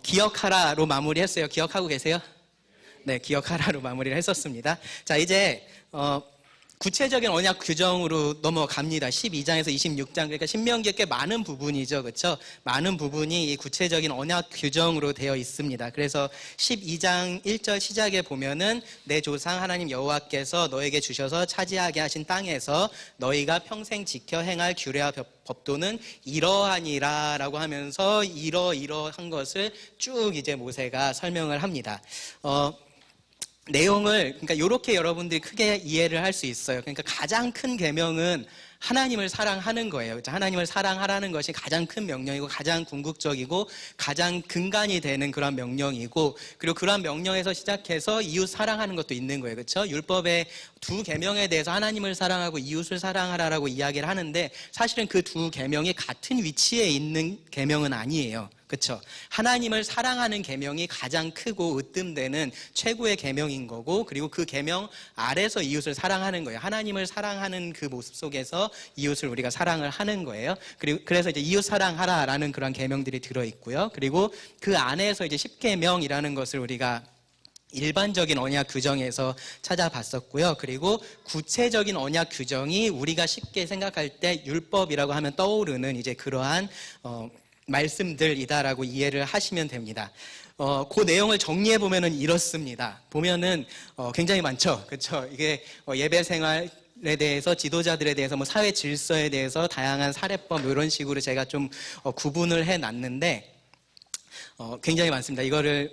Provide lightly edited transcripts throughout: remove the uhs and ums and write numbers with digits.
기억하라로 마무리했어요. 기억하고 계세요? 네, 기억하라로 마무리를 했었습니다. 자, 이제 구체적인 언약 규정으로 넘어갑니다. 12장에서 26장, 그러니까 신명기에 꽤 많은 부분이죠, 그렇죠? 많은 부분이 이 구체적인 언약 규정으로 되어 있습니다. 그래서 12장 1절 시작에 보면은 내 조상 하나님 여호와께서 너에게 주셔서 차지하게 하신 땅에서 너희가 평생 지켜 행할 규례와 법도는 이러하니라라고 하면서 이러한 것을 쭉 이제 모세가 설명을 합니다. 내용을 그러니까 이렇게 여러분들이 크게 이해를 할 수 있어요. 그러니까 가장 큰 계명은 하나님을 사랑하는 거예요. 그렇죠? 하나님을 사랑하라는 것이 가장 큰 명령이고 가장 궁극적이고 가장 근간이 되는 그런 명령이고, 그리고 그런 명령에서 시작해서 이웃 사랑하는 것도 있는 거예요. 그렇죠? 율법의 두 계명에 대해서 하나님을 사랑하고 이웃을 사랑하라라고 이야기를 하는데, 사실은 그 두 계명이 같은 위치에 있는 계명은 아니에요. 그렇죠? 하나님을 사랑하는 계명이 가장 크고 으뜸되는 최고의 계명인 거고, 그리고 그 계명 아래서 이웃을 사랑하는 거예요. 하나님을 사랑하는 그 모습 속에서 이웃을 우리가 사랑을 하는 거예요. 그리고 그래서 이제 이웃 사랑하라라는 그런 계명들이 들어 있고요. 그리고 그 안에서 이제 10계명이라는 것을 우리가 일반적인 언약 규정에서 찾아봤었고요. 그리고 구체적인 언약 규정이 우리가 쉽게 생각할 때 율법이라고 하면 떠오르는 이제 그러한 말씀들이다라고 이해를 하시면 됩니다. 그 내용을 정리해 보면은 이렇습니다. 보면은 굉장히 많죠, 그렇죠? 이게 예배 생활에 대해서, 지도자들에 대해서, 뭐 사회 질서에 대해서, 다양한 사례법 이런 식으로 제가 좀 구분을 해놨는데 굉장히 많습니다. 이거를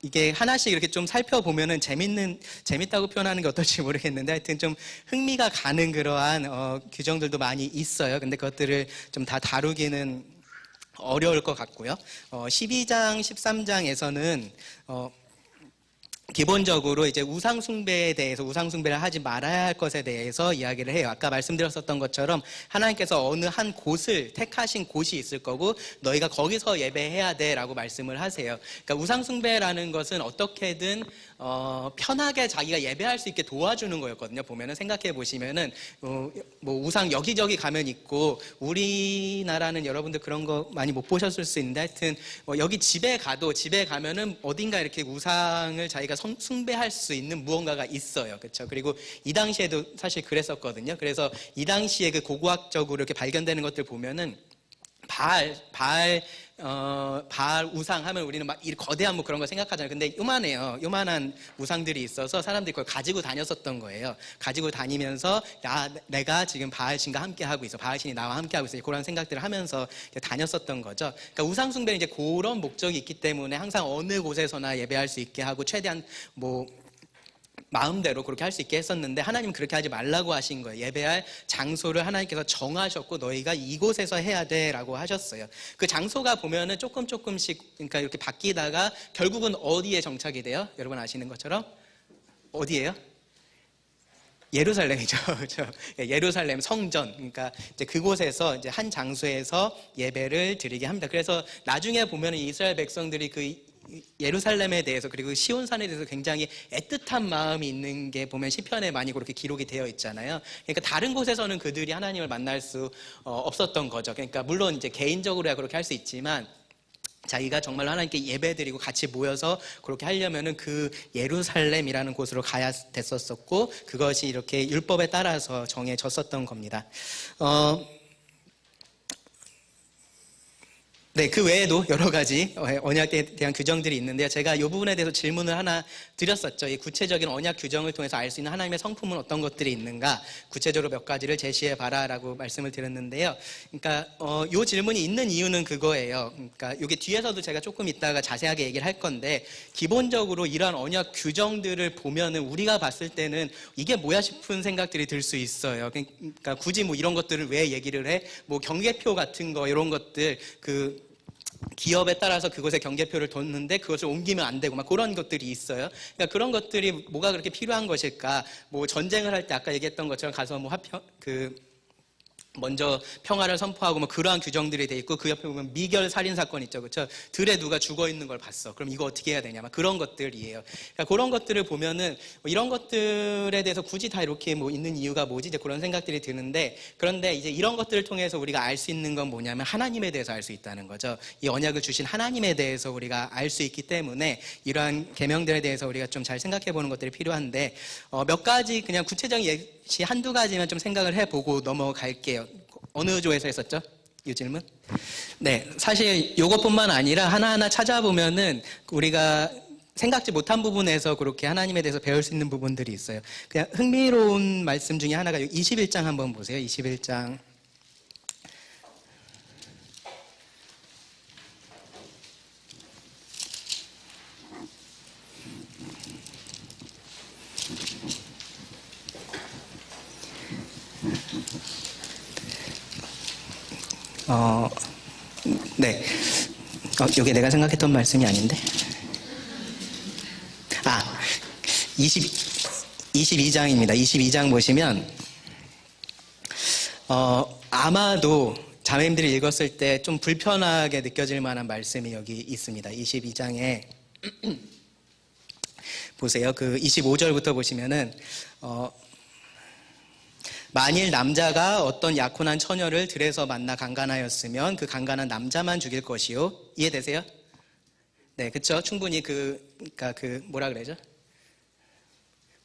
이게 하나씩 이렇게 좀 살펴보면은 재밌다고 표현하는 게 어떨지 모르겠는데, 하여튼 좀 흥미가 가는 그러한 규정들도 많이 있어요. 근데 그것들을 좀 다 다루기는 어려울 것 같고요. 12장, 13장에서는 기본적으로 이제 우상숭배에 대해서, 우상숭배를 하지 말아야 할 것에 대해서 이야기를 해요. 아까 말씀드렸었던 것처럼 하나님께서 어느 한 곳을 택하신 곳이 있을 거고 너희가 거기서 예배해야 돼라고 말씀을 하세요. 그러니까 우상숭배라는 것은 어떻게든 편하게 자기가 예배할 수 있게 도와주는 거였거든요. 보면은 생각해 보시면은 뭐 우상 여기저기 가면 있고, 우리나라는 여러분들 그런 거 많이 못 보셨을 수 있는데, 하여튼 여기 집에 가면은 어딘가 이렇게 우상을 자기가 숭배할 수 있는 무언가가 있어요. 그렇죠? 그리고 이 당시에도 사실 그랬었거든요. 그래서 이 당시에 그 고고학적으로 이렇게 발견되는 것들 보면은 바알 우상 하면 우리는 막 이 거대한 뭐 그런 거 생각하잖아요. 근데 요만해요. 요만한 우상들이 있어서 사람들이 그걸 가지고 다녔었던 거예요. 가지고 다니면서 내가 지금 바알신과 함께 하고 있어, 바알신이 나와 함께 하고 있어, 그런 생각들을 하면서 다녔었던 거죠. 그러니까 우상숭배는 이제 그런 목적이 있기 때문에 항상 어느 곳에서나 예배할 수 있게 하고 최대한 마음대로 그렇게 할 수 있게 했었는데, 하나님은 그렇게 하지 말라고 하신 거예요. 예배할 장소를 하나님께서 정하셨고 너희가 이곳에서 해야 돼라고 하셨어요. 그 장소가 보면은 조금씩 그러니까 이렇게 바뀌다가 결국은 어디에 정착이 돼요? 여러분 아시는 것처럼 어디예요? 예루살렘이죠. 그렇죠? 예루살렘 성전. 그러니까 이제 그곳에서 이제 한 장소에서 예배를 드리게 합니다. 그래서 나중에 보면은 이스라엘 백성들이 그 예루살렘에 대해서, 그리고 시온산에 대해서 굉장히 애틋한 마음이 있는 게 보면 시편에 많이 그렇게 기록이 되어 있잖아요. 그러니까 다른 곳에서는 그들이 하나님을 만날 수 없었던 거죠. 그러니까 물론 이제 개인적으로야 그렇게 할 수 있지만, 자기가 정말로 하나님께 예배드리고 같이 모여서 그렇게 하려면은 그 예루살렘이라는 곳으로 가야 됐었었고, 그것이 이렇게 율법에 따라서 정해졌었던 겁니다. 네, 그 외에도 여러 가지 언약에 대한 규정들이 있는데요. 제가 이 부분에 대해서 질문을 하나 드렸었죠. 이 구체적인 언약 규정을 통해서 알 수 있는 하나님의 성품은 어떤 것들이 있는가, 구체적으로 몇 가지를 제시해 봐라라고 말씀을 드렸는데요. 그러니까 이 질문이 있는 이유는 그거예요. 그러니까 이게 뒤에서도 제가 조금 이따가 자세하게 얘기를 할 건데, 기본적으로 이러한 언약 규정들을 보면은 우리가 봤을 때는 이게 뭐야 싶은 생각들이 들 수 있어요. 그러니까 굳이 뭐 이런 것들을 왜 얘기를 해? 뭐 경계표 같은 거, 이런 것들, 기업에 따라서 그곳에 경계표를 뒀는데 그것을 옮기면 안 되고 막 그런 것들이 있어요. 그러니까 그런 것들이 뭐가 그렇게 필요한 것일까? 뭐 전쟁을 할 때 아까 얘기했던 것처럼 가서 뭐 먼저 평화를 선포하고 뭐 그러한 규정들이 돼 있고 그 옆에 보면 미결 살인 사건 있죠, 그렇죠? 들에 누가 죽어 있는 걸 봤어. 그럼 이거 어떻게 해야 되냐? 막 그런 것들이에요. 그러니까 그런 것들을 보면은 뭐 이런 것들에 대해서 굳이 다 이렇게 뭐 있는 이유가 뭐지? 이제 그런 생각들이 드는데, 그런데 이제 이런 것들을 통해서 우리가 알 수 있는 건 뭐냐면 하나님에 대해서 알 수 있다는 거죠. 이 언약을 주신 하나님에 대해서 우리가 알 수 있기 때문에 이러한 계명들에 대해서 우리가 좀 잘 생각해 보는 것들이 필요한데, 몇 가지 그냥 구체적인 예시 한두 가지만 좀 생각을 해보고 넘어갈게요. 어느 조에서 했었죠? 이 질문? 네, 사실 이것뿐만 아니라 하나하나 찾아보면은 우리가 생각지 못한 부분에서 그렇게 하나님에 대해서 배울 수 있는 부분들이 있어요. 그냥 흥미로운 말씀 중에 하나가 21장 한번 보세요. 21장. 네. 이게 내가 생각했던 말씀이 아닌데. 22장입니다. 22장 보시면, 아마도 자매님들이 읽었을 때 좀 불편하게 느껴질 만한 말씀이 여기 있습니다. 22장에. 보세요. 그 25절부터 보시면은, 만일 남자가 어떤 약혼한 처녀를 들에서 만나 강간하였으면 그 강간한 남자만 죽일 것이요. 이해되세요? 네, 그렇죠. 충분히 그러니까 뭐라 그러죠?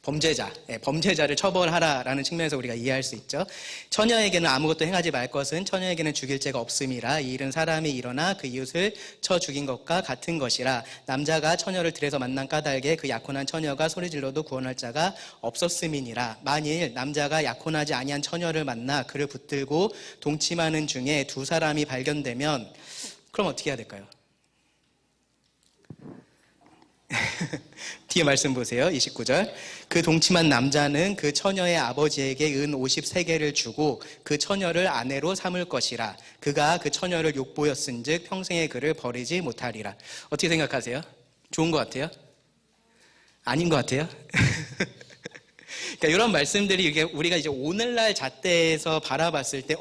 범죄자, 범죄자를 처벌하라라는 측면에서 우리가 이해할 수 있죠. 처녀에게는 아무것도 행하지 말 것은 처녀에게는 죽일 죄가 없음이라. 이 일은 사람이 일어나 그 이웃을 쳐 죽인 것과 같은 것이라. 남자가 처녀를 들에서 만난 까닭에 그 약혼한 처녀가 소리질러도 구원할 자가 없었음이니라. 만일 남자가 약혼하지 아니한 처녀를 만나 그를 붙들고 동침하는 중에 두 사람이 발견되면 그럼 어떻게 해야 될까요? 뒤에 말씀 보세요. 29절. 그 동침한 남자는 그 처녀의 아버지에게 은 53개를 주고 그 처녀를 아내로 삼을 것이라. 그가 그 처녀를 욕보였은 즉 평생의 그를 버리지 못하리라. 어떻게 생각하세요? 좋은 것 같아요? 아닌 것 같아요? 그러니까 이런 말씀들이 이게 우리가 이제 오늘날 잣대에서 바라봤을 때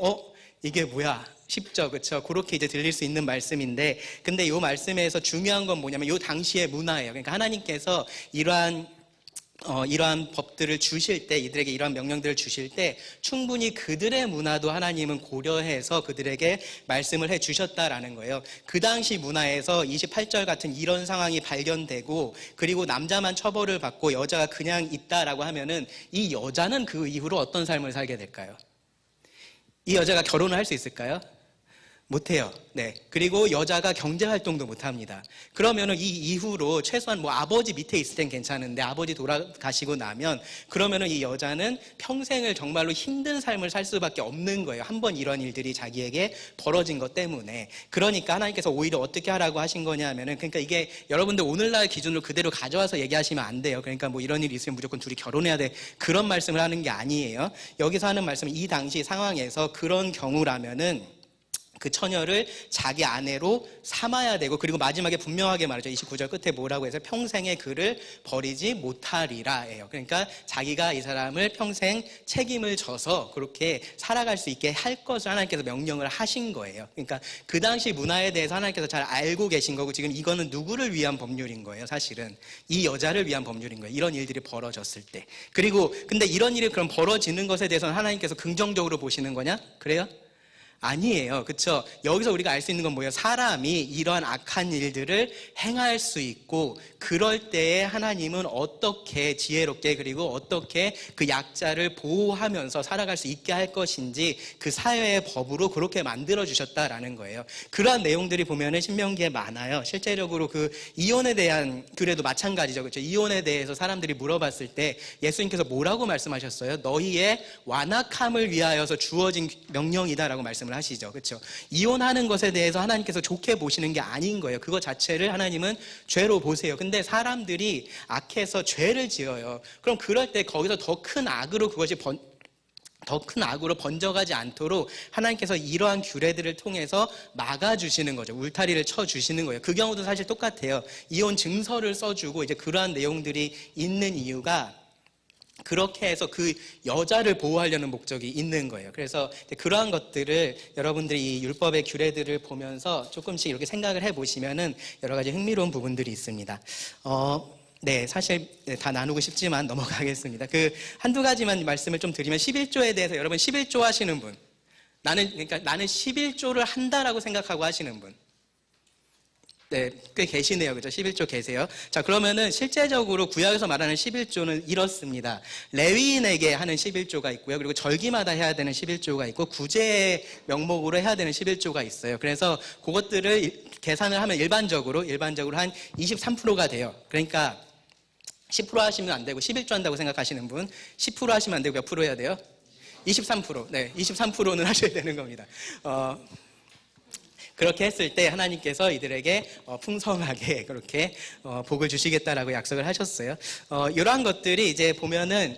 이게 뭐야? 쉽죠, 그렇죠? 그렇게 이제 들릴 수 있는 말씀인데, 근데 이 말씀에서 중요한 건 뭐냐면 이 당시의 문화예요. 그러니까 하나님께서 이러한 법들을 주실 때, 이들에게 이러한 명령들을 주실 때 충분히 그들의 문화도 하나님은 고려해서 그들에게 말씀을 해 주셨다라는 거예요. 그 당시 문화에서 28절 같은 이런 상황이 발견되고, 그리고 남자만 처벌을 받고 여자가 그냥 있다라고 하면은 이 여자는 그 이후로 어떤 삶을 살게 될까요? 이 여자가 결혼을 할 수 있을까요? 못해요. 네. 그리고 여자가 경제활동도 못합니다. 그러면은 이 이후로 최소한 뭐 아버지 밑에 있을 땐 괜찮은데 아버지 돌아가시고 나면 그러면은 이 여자는 평생을 정말로 힘든 삶을 살 수밖에 없는 거예요. 한번 이런 일들이 자기에게 벌어진 것 때문에. 그러니까 하나님께서 오히려 어떻게 하라고 하신 거냐면은, 그러니까 이게 여러분들 오늘날 기준으로 그대로 가져와서 얘기하시면 안 돼요. 그러니까 뭐 이런 일이 있으면 무조건 둘이 결혼해야 돼. 그런 말씀을 하는 게 아니에요. 여기서 하는 말씀은 이 당시 상황에서 그런 경우라면은 그 처녀를 자기 아내로 삼아야 되고, 그리고 마지막에 분명하게 말하죠. 29절 끝에 뭐라고 해서 평생의 그를 버리지 못하리라예요. 그러니까 자기가 이 사람을 평생 책임을 져서 그렇게 살아갈 수 있게 할 것을 하나님께서 명령을 하신 거예요. 그러니까 그 당시 문화에 대해서 하나님께서 잘 알고 계신 거고, 지금 이거는 누구를 위한 법률인 거예요. 사실은 이 여자를 위한 법률인 거예요. 이런 일들이 벌어졌을 때. 그리고 근데 이런 일이 그럼 벌어지는 것에 대해서는 하나님께서 긍정적으로 보시는 거냐? 그래요? 아니에요. 그렇죠? 여기서 우리가 알 수 있는 건 뭐예요? 사람이 이러한 악한 일들을 행할 수 있고, 그럴 때에 하나님은 어떻게 지혜롭게 그리고 어떻게 그 약자를 보호하면서 살아갈 수 있게 할 것인지 그 사회의 법으로 그렇게 만들어 주셨다라는 거예요. 그러한 내용들이 보면은 신명기에 많아요. 실제적으로 그 이혼에 대한 규례도 마찬가지죠. 그렇죠? 이혼에 대해서 사람들이 물어봤을 때 예수님께서 뭐라고 말씀하셨어요? 너희의 완악함을 위하여서 주어진 명령이다라고 말씀을 하시죠. 그렇죠? 이혼하는 것에 대해서 하나님께서 좋게 보시는 게 아닌 거예요. 그거 자체를 하나님은 죄로 보세요. 근데 사람들이 악해서 죄를 지어요. 그럼 그럴 때 거기서 더 큰 악으로 그것이 더 큰 악으로 번져가지 않도록 하나님께서 이러한 규례들을 통해서 막아주시는 거죠. 울타리를 쳐주시는 거예요. 그 경우도 사실 똑같아요. 이혼 증서를 써주고 이제 그러한 내용들이 있는 이유가 그렇게 해서 그 여자를 보호하려는 목적이 있는 거예요. 그래서 그러한 것들을 여러분들이 이 율법의 규례들을 보면서 조금씩 이렇게 생각을 해보시면은 여러 가지 흥미로운 부분들이 있습니다. 네, 사실 다 나누고 싶지만 넘어가겠습니다. 그 한두 가지만 말씀을 좀 드리면 11조에 대해서 여러분 11조 하시는 분, 나는 11조를 한다라고 생각하고 하시는 분, 네, 꽤 계시네요. 그죠? 11조 계세요. 자, 그러면은 실제적으로 구약에서 말하는 11조는 이렇습니다. 레위인에게 하는 11조가 있고요. 그리고 절기마다 해야 되는 11조가 있고 구제의 명목으로 해야 되는 11조가 있어요. 그래서 그것들을 계산을 하면 일반적으로 한 23%가 돼요. 그러니까 10% 하시면 안 되고 11조 한다고 생각하시는 분 10% 하시면 안 되고 몇 프로 해야 돼요? 23%. 네, 23%는 하셔야 되는 겁니다. 그렇게 했을 때 하나님께서 이들에게 풍성하게 그렇게 복을 주시겠다라고 약속을 하셨어요. 이러한 것들이 이제 보면은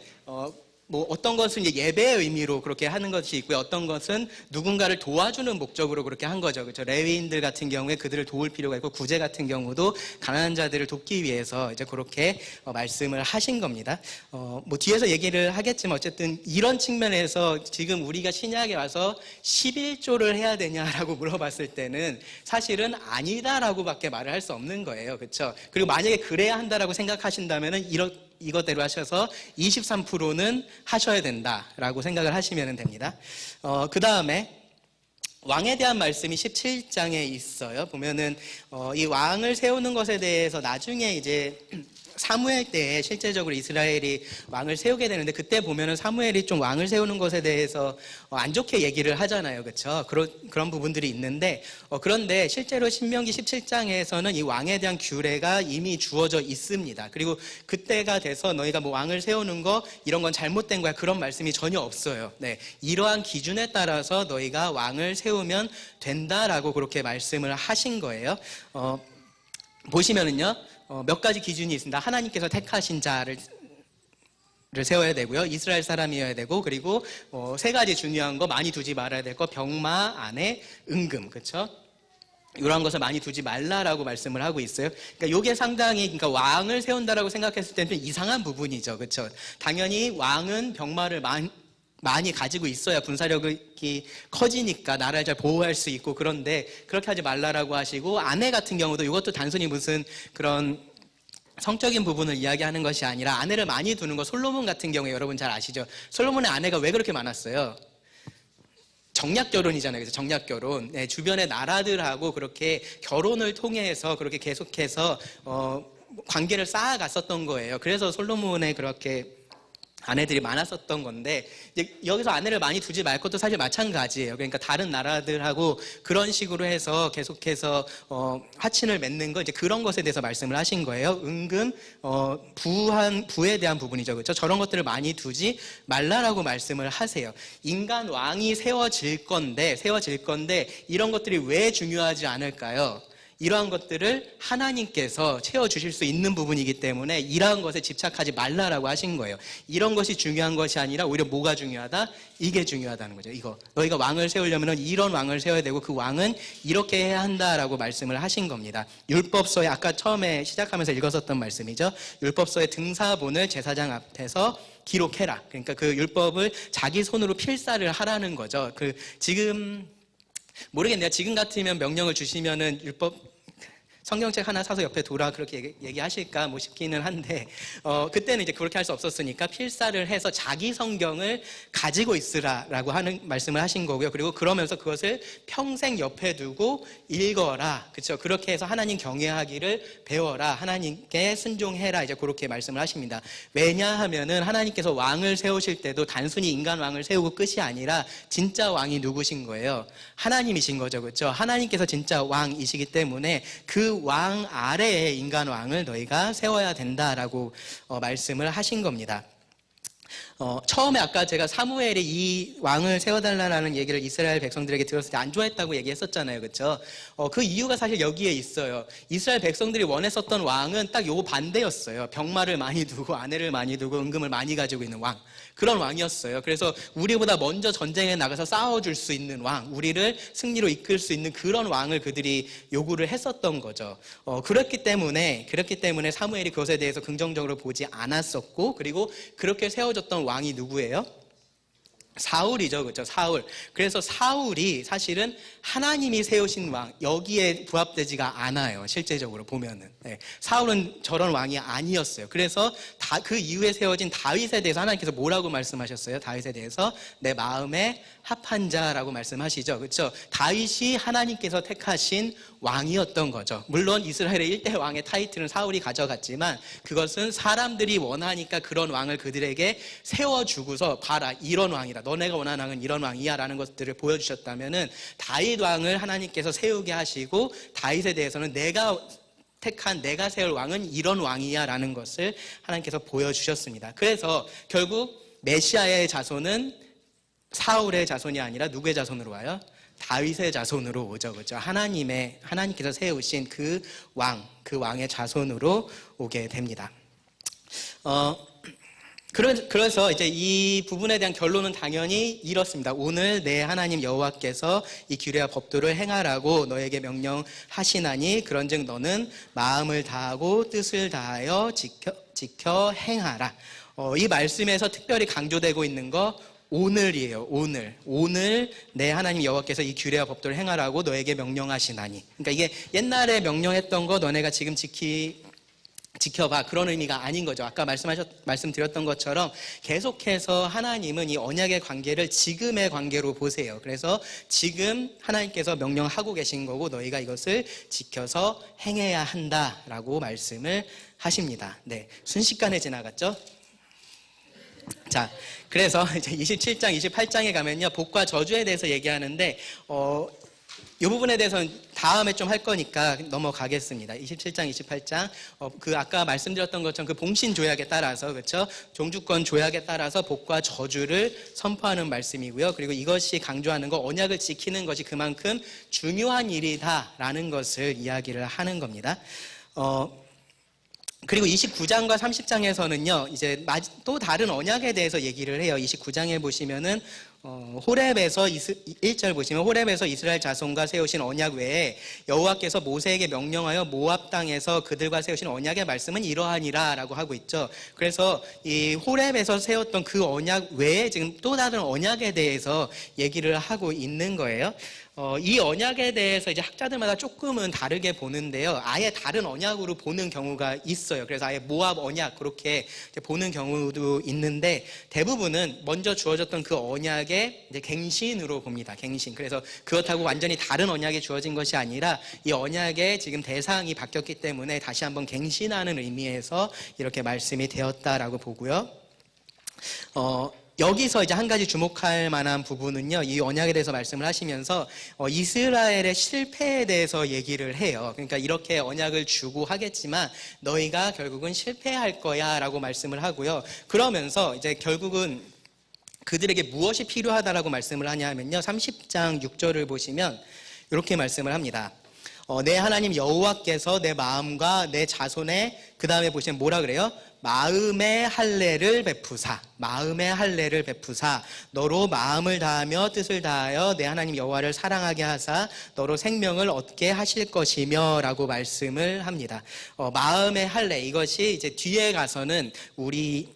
뭐 어떤 것은 이제 예배의 의미로 그렇게 하는 것이 있고요. 어떤 것은 누군가를 도와주는 목적으로 그렇게 한 거죠. 그렇죠? 레위인들 같은 경우에 그들을 도울 필요가 있고 구제 같은 경우도 가난한 자들을 돕기 위해서 이제 그렇게 말씀을 하신 겁니다. 뭐 뒤에서 얘기를 하겠지만 어쨌든 이런 측면에서 지금 우리가 신약에 와서 11조를 해야 되냐라고 물어봤을 때는 사실은 아니다라고밖에 말을 할 수 없는 거예요. 그렇죠? 그리고 만약에 그래야 한다라고 생각하신다면은 이것대로 하셔서 23%는 하셔야 된다라고 생각을 하시면 됩니다. 그 다음에 왕에 대한 말씀이 17장에 있어요. 보면은 이 왕을 세우는 것에 대해서 나중에 이제 사무엘 때에 실제적으로 이스라엘이 왕을 세우게 되는데 그때 보면은 사무엘이 좀 왕을 세우는 것에 대해서 안 좋게 얘기를 하잖아요. 그렇죠? 그런 부분들이 있는데 그런데 실제로 신명기 17장에서는 이 왕에 대한 규례가 이미 주어져 있습니다. 그리고 그때가 돼서 너희가 뭐 왕을 세우는 거 이런 건 잘못된 거야 그런 말씀이 전혀 없어요. 네, 이러한 기준에 따라서 너희가 왕을 세우면 된다라고 그렇게 말씀을 하신 거예요. 보시면은요. 몇 가지 기준이 있습니다. 하나님께서 택하신 자를 세워야 되고요. 이스라엘 사람이어야 되고 그리고 세 가지 중요한 거 많이 두지 말아야 될 거 병마, 아내, 은금. 그렇죠? 이러한 것을 많이 두지 말라라고 말씀을 하고 있어요. 그러니까 이게 상당히 그러니까 왕을 세운다라고 생각했을 때는 좀 이상한 부분이죠. 그렇죠? 당연히 왕은 병마를 많이 가지고 있어야 군사력이 커지니까 나라를 잘 보호할 수 있고 그런데 그렇게 하지 말라라고 하시고 아내 같은 경우도 이것도 단순히 무슨 그런 성적인 부분을 이야기하는 것이 아니라 아내를 많이 두는 거 솔로몬 같은 경우에 여러분 잘 아시죠? 솔로몬의 아내가 왜 그렇게 많았어요? 정략 결혼이잖아요. 그래서 정략 결혼. 네, 주변의 나라들하고 그렇게 결혼을 통해서 그렇게 계속해서 관계를 쌓아갔었던 거예요. 그래서 솔로몬의 그렇게 아내들이 많았었던 건데 이제 여기서 아내를 많이 두지 말 것도 사실 마찬가지예요. 그러니까 다른 나라들하고 그런 식으로 해서 계속해서 화친을 맺는 거 이제 그런 것에 대해서 말씀을 하신 거예요. 은근 부에 대한 부분이죠. 그렇죠? 저런 것들을 많이 두지 말라라고 말씀을 하세요. 인간 왕이 세워질 건데 이런 것들이 왜 중요하지 않을까요? 이러한 것들을 하나님께서 채워주실 수 있는 부분이기 때문에 이러한 것에 집착하지 말라라고 하신 거예요. 이런 것이 중요한 것이 아니라 오히려 뭐가 중요하다? 이게 중요하다는 거죠. 이거 너희가 왕을 세우려면 이런 왕을 세워야 되고 그 왕은 이렇게 해야 한다라고 말씀을 하신 겁니다. 율법서에 아까 처음에 시작하면서 읽었었던 말씀이죠. 율법서의 등사본을 제사장 앞에서 기록해라. 그러니까 그 율법을 자기 손으로 필사를 하라는 거죠. 지금 모르겠네요. 지금 같으면 명령을 주시면은 율법 성경책 하나 사서 옆에 둬라 그렇게 얘기하실까 뭐 싶기는 한데 그때는 이제 그렇게 할 수 없었으니까 필사를 해서 자기 성경을 가지고 있으라라고 하는 말씀을 하신 거고요. 그리고 그러면서 그것을 평생 옆에 두고 읽어라. 그렇죠? 그렇게 해서 하나님 경외하기를 배워라. 하나님께 순종해라. 이제 그렇게 말씀을 하십니다. 왜냐하면은 하나님께서 왕을 세우실 때도 단순히 인간 왕을 세우고 끝이 아니라 진짜 왕이 누구신 거예요? 하나님이신 거죠. 그렇죠? 하나님께서 진짜 왕이시기 때문에 그 왕 아래에 인간 왕을 너희가 세워야 된다라고 말씀을 하신 겁니다. 처음에 아까 제가 사무엘이 이 왕을 세워달라는 얘기를 이스라엘 백성들에게 들었을 때 안 좋아했다고 얘기했었잖아요. 그렇죠? 그 이유가 사실 여기에 있어요. 이스라엘 백성들이 원했었던 왕은 딱 요 반대였어요. 병마를 많이 두고 아내를 많이 두고 은금을 많이 가지고 있는 왕. 그런 왕이었어요. 그래서 우리보다 먼저 전쟁에 나가서 싸워줄 수 있는 왕, 우리를 승리로 이끌 수 있는 그런 왕을 그들이 요구를 했었던 거죠. 그렇기 때문에 사무엘이 그것에 대해서 긍정적으로 보지 않았었고, 그리고 그렇게 세워졌던 왕이 누구예요? 사울이죠. 그렇죠? 사울. 그래서 사울이 사실은 하나님이 세우신 왕, 여기에 부합되지가 않아요. 실제적으로 보면은. 네. 사울은 저런 왕이 아니었어요. 그래서 그 이후에 세워진 다윗에 대해서 하나님께서 뭐라고 말씀하셨어요? 다윗에 대해서 내 마음에 합한 자라고 말씀하시죠. 그렇죠? 다윗이 하나님께서 택하신 왕이었던 거죠. 물론 이스라엘의 1대 왕의 타이틀은 사울이 가져갔지만 그것은 사람들이 원하니까 그런 왕을 그들에게 세워주고서 봐라, 이런 왕이다. 너네가 원하는 왕은 이런 왕이야 라는 것들을 보여주셨다면은 다윗 왕을 하나님께서 세우게 하시고 다윗에 대해서는 내가 세울 왕은 이런 왕이야 라는 것을 하나님께서 보여주셨습니다. 그래서 결국 메시아의 자손은 사울의 자손이 아니라 누구의 자손으로 와요? 다윗의 자손으로 오죠. 그렇죠? 하나님께서 세우신 그 왕의 자손으로 오게 됩니다. 그래서 이제 이 부분에 대한 결론은 당연히 이렇습니다. 오늘 내 하나님 여호와께서 이 규례와 법도를 행하라고 너에게 명령하시나니 그런즉 너는 마음을 다하고 뜻을 다하여 지켜 행하라. 이 말씀에서 특별히 강조되고 있는 거 오늘이에요. 오늘 내 하나님 여호와께서 이 규례와 법도를 행하라고 너에게 명령하시나니. 그러니까 이게 옛날에 명령했던 거 너네가 지금 지켜봐, 그런 의미가 아닌 거죠. 아까 말씀드렸던 것처럼 계속해서 하나님은 이 언약의 관계를 지금의 관계로 보세요. 그래서 지금 하나님께서 명령하고 계신 거고 너희가 이것을 지켜서 행해야 한다라고 말씀을 하십니다. 네, 순식간에 지나갔죠? 자, 그래서 이제 27장, 28장에 가면요, 복과 저주에 대해서 얘기하는데, 이 부분에 대해서는 다음에 좀 할 거니까 넘어가겠습니다. 27장, 28장. 아까 말씀드렸던 것처럼 그 봉신 조약에 따라서, 그렇죠? 종주권 조약에 따라서 복과 저주를 선포하는 말씀이고요. 그리고 이것이 강조하는 거, 언약을 지키는 것이 그만큼 중요한 일이다라는 것을 이야기를 하는 겁니다. 그리고 29장과 30장에서는요, 이제 또 다른 언약에 대해서 얘기를 해요. 29장에 보시면은, 호렙에서 1절 보시면 호렙에서 이스라엘 자손과 세우신 언약 외에 여호와께서 모세에게 명령하여 모압 땅에서 그들과 세우신 언약의 말씀은 이러하니라라고 하고 있죠. 그래서 이 호렙에서 세웠던 그 언약 외에 지금 또 다른 언약에 대해서 얘기를 하고 있는 거예요. 이 언약에 대해서 이제 학자들마다 조금은 다르게 보는데요. 아예 다른 언약으로 보는 경우가 있어요. 그래서 아예 모압 언약 그렇게 보는 경우도 있는데 대부분은 먼저 주어졌던 그 언약의 이제 갱신으로 봅니다. 갱신. 그래서 그렇다고 완전히 다른 언약이 주어진 것이 아니라 이 언약의 지금 대상이 바뀌었기 때문에 다시 한번 갱신하는 의미에서 이렇게 말씀이 되었다라고 보고요. 여기서 이제 한 가지 주목할 만한 부분은요, 이 언약에 대해서 말씀을 하시면서 이스라엘의 실패에 대해서 얘기를 해요. 그러니까 이렇게 언약을 주고 하겠지만 너희가 결국은 실패할 거야 라고 말씀을 하고요. 그러면서 이제 결국은 그들에게 무엇이 필요하다라고 말씀을 하냐면요, 30장 6절을 보시면 이렇게 말씀을 합니다. 내 하나님 여호와께서 내 마음과 내 자손의, 그 다음에 보시면 뭐라 그래요? 마음의 할례를 베푸사 너로 마음을 다하며 뜻을 다하여 내 하나님 여호와를 사랑하게 하사 너로 생명을 얻게 하실 것이며 라고 말씀을 합니다. 마음의 할례, 이것이 이제 뒤에 가서는 우리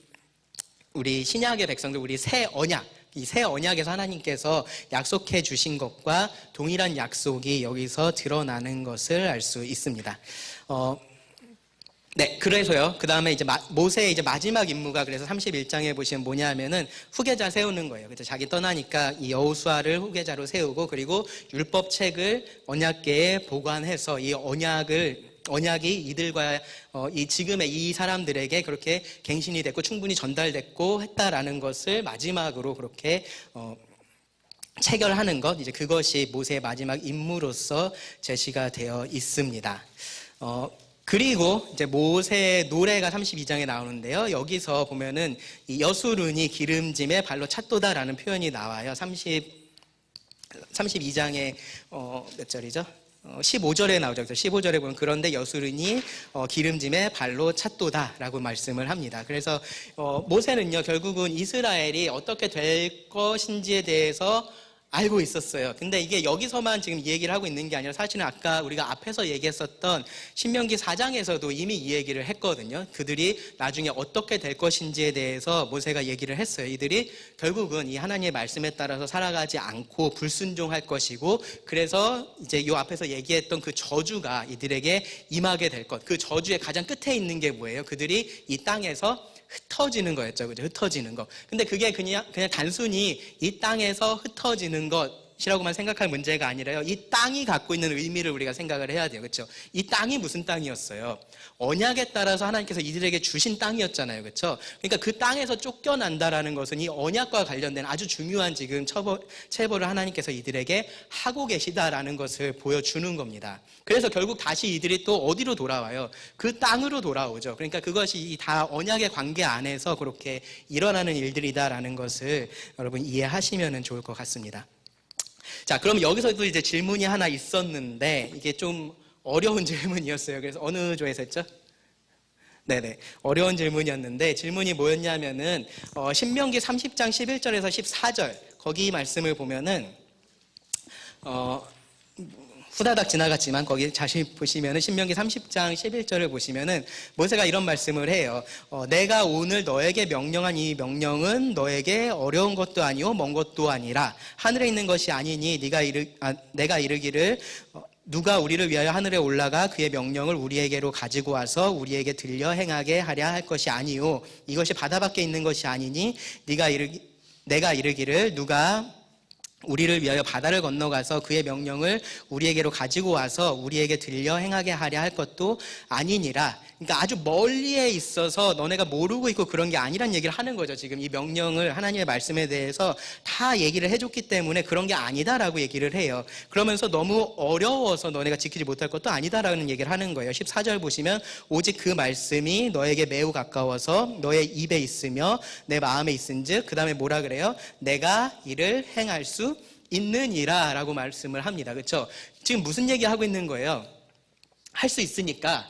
신약의 백성들, 우리 새 언약, 이 새 언약에서 하나님께서 약속해 주신 것과 동일한 약속이 여기서 드러나는 것을 알 수 있습니다. 네, 그래서요. 그 다음에 이제 모세의 이제 마지막 임무가 그래서 31장에 보시면 뭐냐면은 후계자 세우는 거예요. 그래서 자기 떠나니까 이 여호수아를 후계자로 세우고 그리고 율법책을 언약궤에 보관해서 이 언약이 이들과 이 지금의 이 사람들에게 그렇게 갱신이 됐고 충분히 전달됐고 했다라는 것을 마지막으로 그렇게 체결하는 것, 이제 그것이 모세의 마지막 임무로서 제시가 되어 있습니다. 그리고 이제 모세의 노래가 32장에 나오는데요. 여기서 보면은 이 여수른이 기름짐에 발로 찼도다라는 표현이 나와요. 32장에 몇 절이죠? 15절에 나오죠. 그래서 15절에 보면 그런데 여수른이 기름짐에 발로 찼도다라고 말씀을 합니다. 그래서 모세는요 결국은 이스라엘이 어떻게 될 것인지에 대해서 알고 있었어요. 근데 이게 여기서만 지금 이 얘기를 하고 있는 게 아니라 사실은 아까 우리가 앞에서 얘기했었던 신명기 4장에서도 이미 이 얘기를 했거든요. 그들이 나중에 어떻게 될 것인지에 대해서 모세가 얘기를 했어요. 이들이 결국은 이 하나님의 말씀에 따라서 살아가지 않고 불순종할 것이고, 그래서 이제 요 앞에서 얘기했던 그 저주가 이들에게 임하게 될 것. 그 저주의 가장 끝에 있는 게 뭐예요? 그들이 이 땅에서 흩어지는 거였죠. 그죠? 흩어지는 거. 근데 그게 그냥 단순히 이 땅에서 흩어지는 것이라고만 생각할 문제가 아니라요. 이 땅이 갖고 있는 의미를 우리가 생각을 해야 돼요. 그렇죠? 이 땅이 무슨 땅이었어요? 언약에 따라서 하나님께서 이들에게 주신 땅이었잖아요. 그렇죠? 그러니까 그 땅에서 쫓겨난다라는 것은 이 언약과 관련된 아주 중요한 지금 체벌을 하나님께서 이들에게 하고 계시다라는 것을 보여주는 겁니다. 그래서 결국 다시 이들이 또 어디로 돌아와요? 그 땅으로 돌아오죠. 그러니까 그것이 다 언약의 관계 안에서 그렇게 일어나는 일들이다라는 것을 여러분 이해하시면 좋을 것 같습니다. 자, 그럼 여기서도 이제 질문이 하나 있었는데 이게 좀 어려운 질문이었어요. 그래서 어느 조에서 했죠? 네네. 어려운 질문이었는데 질문이 뭐였냐면은 신명기 30장 11절에서 14절 거기 말씀을 보면은 후다닥 지나갔지만 거기 자세히 보시면은 신명기 30장 11절을 보시면은 모세가 이런 말씀을 해요. 내가 오늘 너에게 명령한 이 명령은 너에게 어려운 것도 아니요 먼 것도 아니라 하늘에 있는 것이 아니니 내가 이르기를 누가 우리를 위하여 하늘에 올라가 그의 명령을 우리에게로 가지고 와서 우리에게 들려 행하게 하랴 할 것이 아니요 이것이 바다 밖에 있는 것이 아니니 내가 이르기를 누가 우리를 위하여 바다를 건너가서 그의 명령을 우리에게로 가지고 와서 우리에게 들려 행하게 하랴 할 것도 아니니라. 그러니까 아주 멀리에 있어서 너네가 모르고 있고 그런 게 아니란 얘기를 하는 거죠. 지금 이 명령을 하나님의 말씀에 대해서 다 얘기를 해줬기 때문에 그런 게 아니다라고 얘기를 해요. 그러면서 너무 어려워서 너네가 지키지 못할 것도 아니다라는 얘기를 하는 거예요. 14절 보시면 오직 그 말씀이 너에게 매우 가까워서 너의 입에 있으며 내 마음에 있은즉 그 다음에 뭐라 그래요? 내가 이를 행할 수 있느니라 라고 말씀을 합니다. 그렇죠? 지금 무슨 얘기하고 있는 거예요? 할 수 있으니까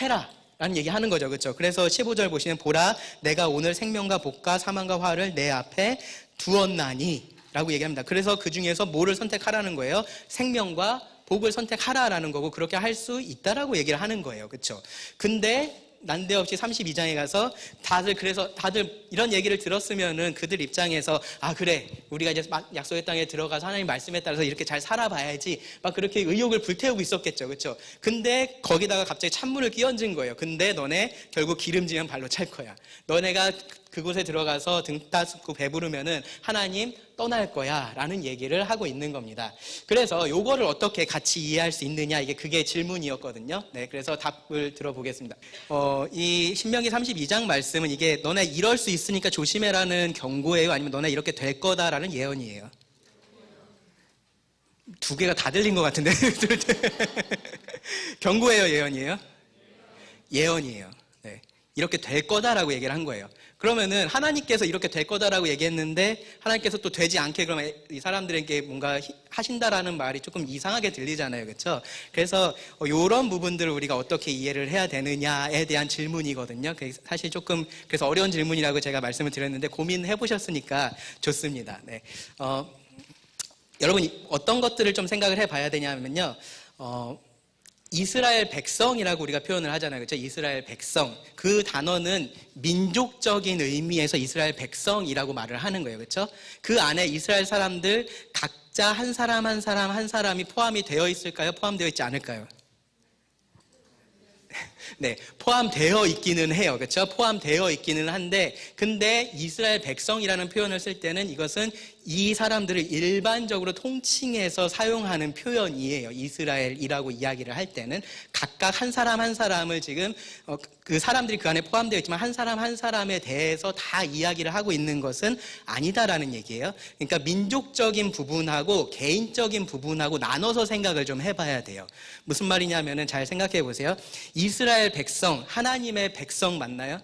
해라 라는 얘기 하는 거죠. 그렇죠? 그래서 15절 보시면 보라 내가 오늘 생명과 복과 사망과 화를 내 앞에 두었나니 라고 얘기합니다. 그래서 그 중에서 뭐를 선택하라는 거예요? 생명과 복을 선택하라라는 거고 그렇게 할 수 있다라고 얘기를 하는 거예요. 그렇죠? 근데 난데없이 32장에 가서 다들 이런 얘기를 들었으면은 그들 입장에서 그래 우리가 이제 약속의 땅에 들어가서 하나님 말씀에 따라서 이렇게 잘 살아봐야지 막 그렇게 의욕을 불태우고 있었겠죠. 그렇죠? 근데 거기다가 갑자기 찬물을 끼얹은 거예요. 근데 너네 결국 기름지면 발로 찰 거야. 너네가 그곳에 들어가서 등 따스고 배부르면은 하나님 떠날 거야 라는 얘기를 하고 있는 겁니다. 그래서 요거를 어떻게 같이 이해할 수 있느냐 그게 질문이었거든요. 네, 그래서 답을 들어보겠습니다. 이 신명기 32장 말씀은 이게 너네 이럴 수 있으니까 조심해라는 경고예요? 아니면 너네 이렇게 될 거다라는 예언이에요? 두 개가 다 들린 것 같은데 경고예요? 예언이에요? 예언이에요. 네, 이렇게 될 거다라고 얘기를 한 거예요. 그러면은 하나님께서 이렇게 될 거다라고 얘기했는데 하나님께서 또 되지 않게 그러면 이 사람들에게 뭔가 하신다라는 말이 조금 이상하게 들리잖아요. 그렇죠? 그래서 이런 부분들을 우리가 어떻게 이해를 해야 되느냐에 대한 질문이거든요. 사실 조금 그래서 어려운 질문이라고 제가 말씀을 드렸는데 고민해 보셨으니까 좋습니다. 네. 여러분 어떤 것들을 좀 생각을 해봐야 되냐면요. 이스라엘 백성이라고 우리가 표현을 하잖아요. 그렇죠? 이스라엘 백성. 그 단어는 민족적인 의미에서 이스라엘 백성이라고 말을 하는 거예요. 그렇죠? 그 안에 이스라엘 사람들 각자 한 사람 한 사람이 포함이 되어 있을까요? 포함되어 있지 않을까요? 네, 포함되어 있기는 해요. 그렇죠? 포함되어 있기는 한데 근데 이스라엘 백성이라는 표현을 쓸 때는 이것은 이 사람들을 일반적으로 통칭해서 사용하는 표현이에요. 이스라엘이라고 이야기를 할 때는 각각 한 사람 한 사람을 지금 그 사람들이 그 안에 포함되어 있지만 한 사람 한 사람에 대해서 다 이야기를 하고 있는 것은 아니다라는 얘기예요. 그러니까 민족적인 부분하고 개인적인 부분하고 나눠서 생각을 좀 해봐야 돼요. 무슨 말이냐면은 잘 생각해 보세요. 이스라엘 백성, 하나님의 백성 맞나요?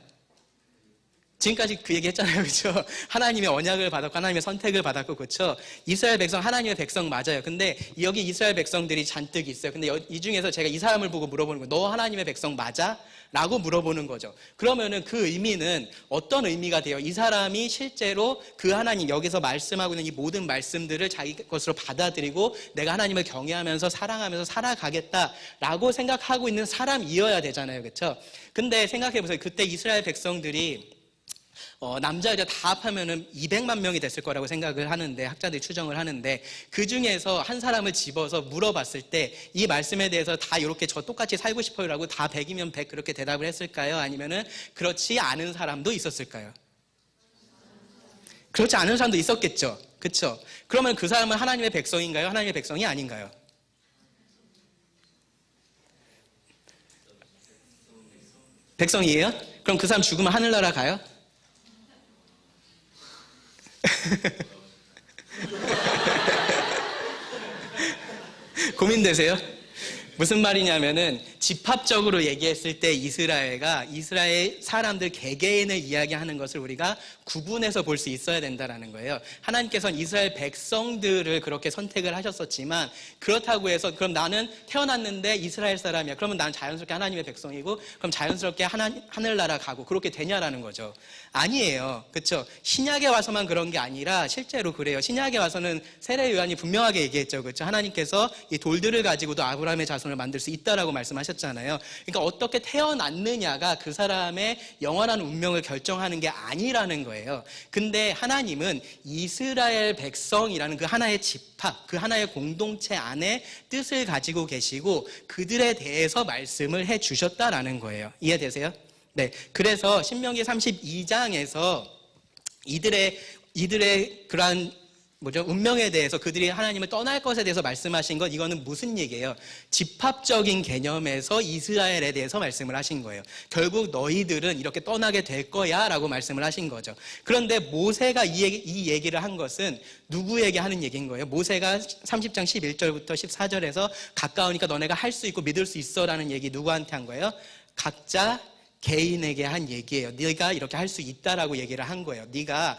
지금까지 그 얘기 했잖아요. 그렇죠? 하나님의 언약을 받았고 하나님의 선택을 받았고 그렇죠? 이스라엘 백성, 하나님의 백성 맞아요. 근데 여기 이스라엘 백성들이 잔뜩 있어요. 근데 이 중에서 제가 이 사람을 보고 물어보는 거예요. 너 하나님의 백성 맞아? 라고 물어보는 거죠. 그러면은 그 의미는 어떤 의미가 돼요? 이 사람이 실제로 그 하나님, 여기서 말씀하고 있는 이 모든 말씀들을 자기 것으로 받아들이고 내가 하나님을 경외하면서 사랑하면서 살아가겠다라고 생각하고 있는 사람이어야 되잖아요. 그렇죠? 근데 생각해 보세요. 그때 이스라엘 백성들이 남자 여자 다 합하면은 200만 명이 됐을 거라고 생각을 하는데, 학자들이 추정을 하는데, 그 중에서 한 사람을 집어서 물어봤을 때 이 말씀에 대해서 다 이렇게 저 똑같이 살고 싶어요라고 다 100이면 100 그렇게 대답을 했을까요? 아니면은 그렇지 않은 사람도 있었을까요? 그렇지 않은 사람도 있었겠죠. 그렇죠? 그러면 그 사람은 하나님의 백성인가요? 하나님의 백성이 아닌가요? 백성이에요? 그럼 그 사람 죽으면 하늘나라 가요? 고민되세요? 무슨 말이냐면은 집합적으로 얘기했을 때 이스라엘 사람들 개개인을 이야기하는 것을 우리가 구분해서 볼 수 있어야 된다는 거예요. 하나님께서는 이스라엘 백성들을 그렇게 선택을 하셨었지만, 그렇다고 해서 그럼 나는 태어났는데 이스라엘 사람이야. 그러면 난 자연스럽게 하나님의 백성이고 그럼 자연스럽게 하늘나라 가고 그렇게 되냐라는 거죠. 아니에요. 그렇죠? 신약에 와서만 그런 게 아니라 실제로 그래요. 신약에 와서는 세례 요한이 분명하게 얘기했죠. 그렇죠? 하나님께서 이 돌들을 가지고도 아브라함의 자손을 만들 수 있다라고 말씀하셨잖아요. 그러니까 어떻게 태어났느냐가 그 사람의 영원한 운명을 결정하는 게 아니라는 거예요. 근데 하나님은 이스라엘 백성이라는 그 하나의 집합, 그 하나의 공동체 안에 뜻을 가지고 계시고 그들에 대해서 말씀을 해 주셨다라는 거예요. 이해되세요? 네. 그래서 신명기 32장에서 이들의 그러한 운명에 대해서, 그들이 하나님을 떠날 것에 대해서 말씀하신 건, 이거는 무슨 얘기예요? 집합적인 개념에서 이스라엘에 대해서 말씀을 하신 거예요. 결국 너희들은 이렇게 떠나게 될 거야 라고 말씀을 하신 거죠. 그런데 모세가 이 얘기를 한 것은 누구에게 하는 얘기인 거예요? 모세가 30장 11절부터 14절에서 가까우니까 너네가 할 수 있고 믿을 수 있어 라는 얘기 누구한테 한 거예요? 각자 개인에게 한 얘기예요. 네가 이렇게 할 수 있다라고 얘기를 한 거예요. 네가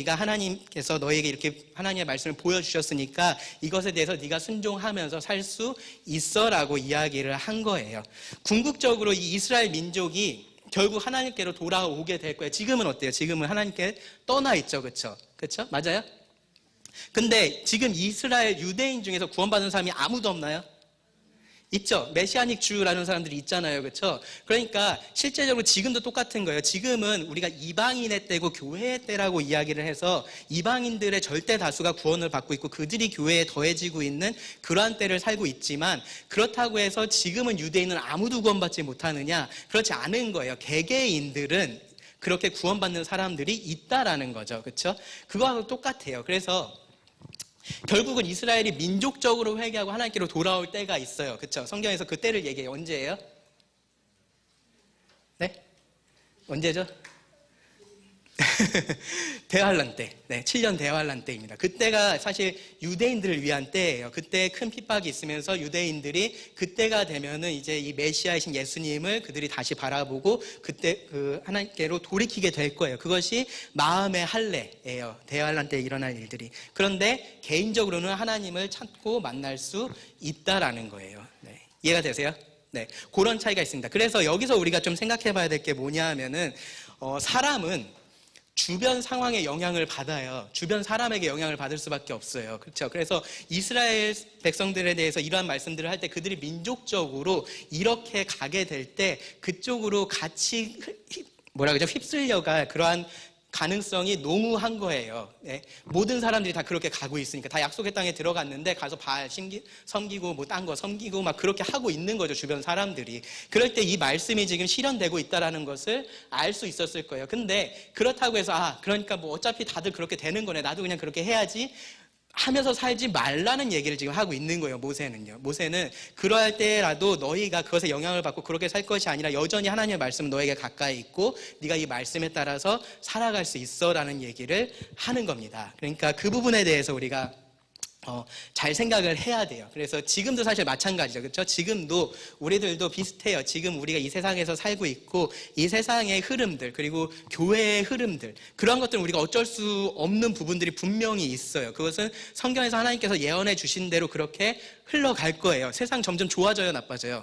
하나님께서 너에게 이렇게 하나님의 말씀을 보여주셨으니까 이것에 대해서 네가 순종하면서 살 수 있어라고 이야기를 한 거예요. 궁극적으로 이 이스라엘 민족이 결국 하나님께로 돌아오게 될 거예요. 지금은 어때요? 지금은 하나님께 떠나 있죠. 그렇죠? 그렇죠? 맞아요? 근데 지금 이스라엘 유대인 중에서 구원받은 사람이 아무도 없나요? 있죠. 메시아닉 주라는 사람들이 있잖아요. 그렇죠? 그러니까 실제적으로 지금도 똑같은 거예요. 지금은 우리가 이방인의 때고 교회의 때라고 이야기를 해서 이방인들의 절대 다수가 구원을 받고 있고 그들이 교회에 더해지고 있는 그러한 때를 살고 있지만, 그렇다고 해서 지금은 유대인은 아무도 구원받지 못하느냐? 그렇지 않은 거예요. 개개인들은 그렇게 구원받는 사람들이 있다라는 거죠. 그렇죠? 그거하고 똑같아요. 그래서 결국은 이스라엘이 민족적으로 회개하고 하나님께로 돌아올 때가 있어요. 그렇죠? 성경에서 그 때를 얘기해요. 언제예요? 네? 언제죠? 대환란 때. 네, 7년 대환란 때입니다. 그때가 사실 유대인들을 위한 때예요. 그때 큰 핍박이 있으면서 유대인들이 그때가 되면은 이제 이 메시아이신 예수님을 그들이 다시 바라보고 그때 그 하나님께로 돌이키게 될 거예요. 그것이 마음의 할례예요. 대환란 때 일어날 일들이. 그런데 개인적으로는 하나님을 찾고 만날 수 있다라는 거예요. 네. 이해가 되세요? 네. 그런 차이가 있습니다. 그래서 여기서 우리가 좀 생각해 봐야 될 게 뭐냐 하면은 사람은 주변 상황에 영향을 받아요. 주변 사람에게 영향을 받을 수밖에 없어요. 그렇죠? 그래서 이스라엘 백성들에 대해서 이러한 말씀들을 할 때 그들이 민족적으로 이렇게 가게 될 때 그쪽으로 같이 휩쓸려갈 그러한 가능성이 농후한 거예요. 네. 모든 사람들이 다 그렇게 가고 있으니까 다 약속의 땅에 들어갔는데 가서 바알 섬기고 뭐 딴 거 섬기고 막 그렇게 하고 있는 거죠, 주변 사람들이. 그럴 때 이 말씀이 지금 실현되고 있다라는 것을 알 수 있었을 거예요. 근데 그렇다고 해서 그러니까 뭐 어차피 다들 그렇게 되는 거네, 나도 그냥 그렇게 해야지 하면서 살지 말라는 얘기를 지금 하고 있는 거예요. 모세는요. 모세는 그러할 때라도 너희가 그것에 영향을 받고 그렇게 살 것이 아니라 여전히 하나님의 말씀은 너에게 가까이 있고 네가 이 말씀에 따라서 살아갈 수 있어라는 얘기를 하는 겁니다. 그러니까 그 부분에 대해서 우리가 잘 생각을 해야 돼요. 그래서 지금도 사실 마찬가지죠. 그렇죠? 지금도 우리들도 비슷해요. 지금 우리가 이 세상에서 살고 있고 이 세상의 흐름들 그리고 교회의 흐름들 그런 것들은 우리가 어쩔 수 없는 부분들이 분명히 있어요. 그것은 성경에서 하나님께서 예언해 주신 대로 그렇게 흘러갈 거예요. 세상 점점 좋아져요, 나빠져요?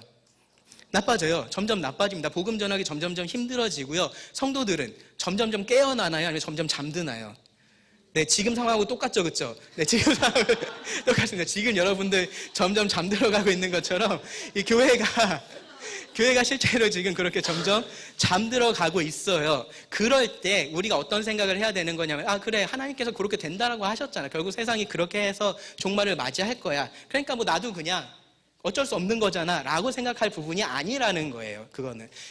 나빠져요. 점점 나빠집니다. 복음 전하기 점점점 힘들어지고요. 성도들은 점점점 깨어나나요? 아니면 점점 잠드나요? 네, 지금 상황하고 똑같죠, 그렇죠? 네, 지금 상황하고 똑같습니다. 지금 여러분들 점점 잠들어가고 있는 것처럼 이 교회가 실제로 지금 그렇게 점점 잠들어가고 있어요. 그럴 때 우리가 어떤 생각을 해야 되는 거냐면 그래, 하나님께서 그렇게 된다라고 하셨잖아. 결국 세상이 그렇게 해서 종말을 맞이할 거야. 그러니까 뭐 나도 그냥 어쩔 수 없는 거잖아 라고 생각할 부분이 아니라는 거예요.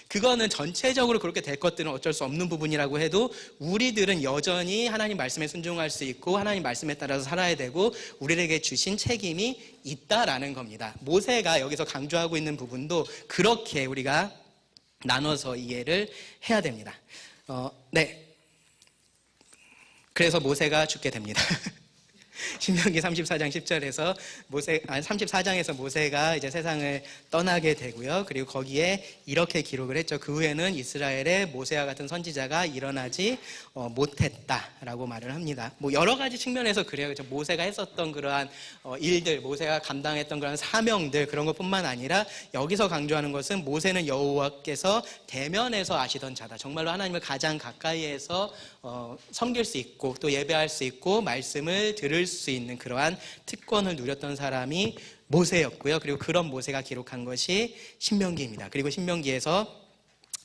그거는 전체적으로 그렇게 될 것들은 어쩔 수 없는 부분이라고 해도 우리들은 여전히 하나님 말씀에 순종할 수 있고 하나님 말씀에 따라서 살아야 되고 우리에게 주신 책임이 있다라는 겁니다. 모세가 여기서 강조하고 있는 부분도 그렇게 우리가 나눠서 이해를 해야 됩니다. 네. 그래서 모세가 죽게 됩니다. 신명기 34장 10절에서 34장에서 모세가 이제 세상을 떠나게 되고요. 그리고 거기에 이렇게 기록을 했죠. 그 후에는 이스라엘에 모세와 같은 선지자가 일어나지 못했다라고 말을 합니다. 뭐 여러 가지 측면에서 그래요. 그렇죠? 모세가 했었던 그러한 일들, 모세가 감당했던 그런 사명들 그런 것뿐만 아니라 여기서 강조하는 것은 모세는 여호와께서 대면에서 아시던 자다. 정말로 하나님을 가장 가까이에서 섬길 수 있고 또 예배할 수 있고 말씀을 들을 수 있는 그러한 특권을 누렸던 사람이 모세였고요. 그리고 그런 모세가 기록한 것이 신명기입니다. 그리고 신명기에서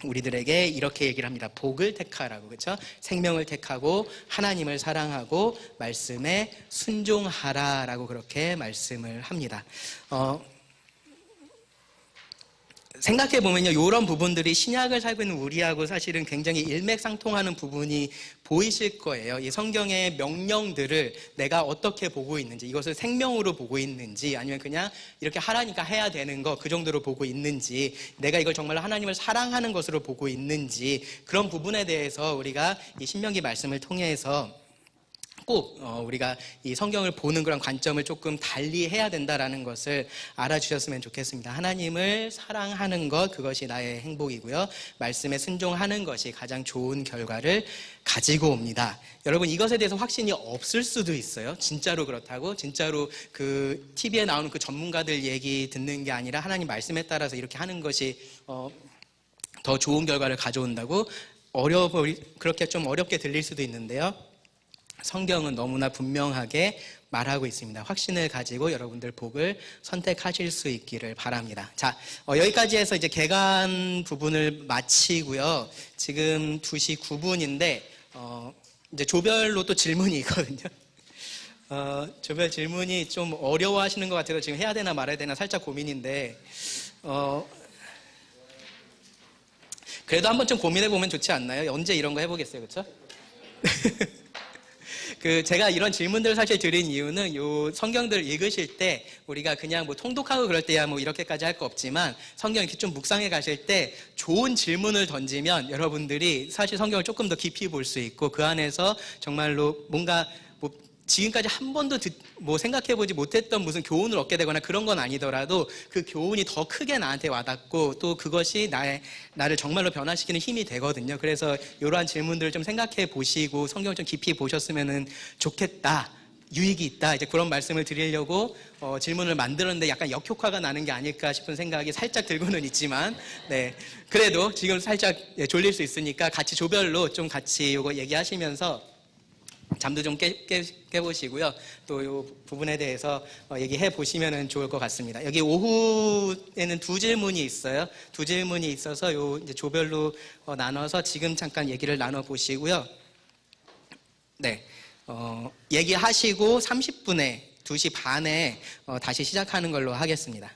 우리들에게 이렇게 얘기를 합니다. 복을 택하라고, 그렇죠? 생명을 택하고 하나님을 사랑하고 말씀에 순종하라라고 그렇게 말씀을 합니다. 생각해 보면요, 이런 부분들이 신약을 살고 있는 우리하고 사실은 굉장히 일맥상통하는 부분이 보이실 거예요. 이 성경의 명령들을 내가 어떻게 보고 있는지, 이것을 생명으로 보고 있는지, 아니면 그냥 이렇게 하라니까 해야 되는 거 그 정도로 보고 있는지, 내가 이걸 정말로 하나님을 사랑하는 것으로 보고 있는지, 그런 부분에 대해서 우리가 이 신명기 말씀을 통해서 꼭 우리가 이 성경을 보는 그런 관점을 조금 달리 해야 된다라는 것을 알아주셨으면 좋겠습니다. 하나님을 사랑하는 것, 그것이 나의 행복이고요. 말씀에 순종하는 것이 가장 좋은 결과를 가지고 옵니다. 여러분, 이것에 대해서 확신이 없을 수도 있어요. 진짜로 그렇다고, 진짜로 그 TV에 나오는 그 전문가들 얘기 듣는 게 아니라 하나님 말씀에 따라서 이렇게 하는 것이 더 좋은 결과를 가져온다고 그렇게 좀 어렵게 들릴 수도 있는데요. 성경은 너무나 분명하게 말하고 있습니다. 확신을 가지고 여러분들 복을 선택하실 수 있기를 바랍니다. 자, 여기까지 해서 이제 개관 부분을 마치고요. 지금 2시 9분인데 이제 조별로 또 질문이 있거든요. 조별 질문이 좀 어려워하시는 것 같아서 지금 해야 되나 말아야 되나 살짝 고민인데 그래도 한번 좀 고민해 보면 좋지 않나요? 언제 이런 거 해보겠어요, 그렇죠? 제가 이런 질문들을 사실 드린 이유는 요 성경들 읽으실 때 우리가 그냥 뭐 통독하고 그럴 때야 뭐 이렇게까지 할 거 없지만 성경 이렇게 좀 묵상해 가실 때 좋은 질문을 던지면 여러분들이 사실 성경을 조금 더 깊이 볼 수 있고 그 안에서 정말로 뭔가 뭐 지금까지 한 번도 생각해보지 못했던 무슨 교훈을 얻게 되거나 그런 건 아니더라도 그 교훈이 더 크게 나한테 와닿고 또 그것이 나를 정말로 변화시키는 힘이 되거든요. 그래서 이러한 질문들을 좀 생각해 보시고 성경을 좀 깊이 보셨으면 좋겠다. 유익이 있다. 이제 그런 말씀을 드리려고 질문을 만들었는데 약간 역효과가 나는 게 아닐까 싶은 생각이 살짝 들고는 있지만, 네. 그래도 지금 살짝 졸릴 수 있으니까 같이 조별로 좀 같이 이거 얘기하시면서 잠도 좀 깨보시고요. 또 이 부분에 대해서 얘기해 보시면 좋을 것 같습니다. 여기 오후에는 2질문이 있어요. 2질문이 있어서 이제 조별로 나눠서 지금 잠깐 얘기를 나눠 보시고요. 네, 얘기하시고 30분에 2시 반에 다시 시작하는 걸로 하겠습니다.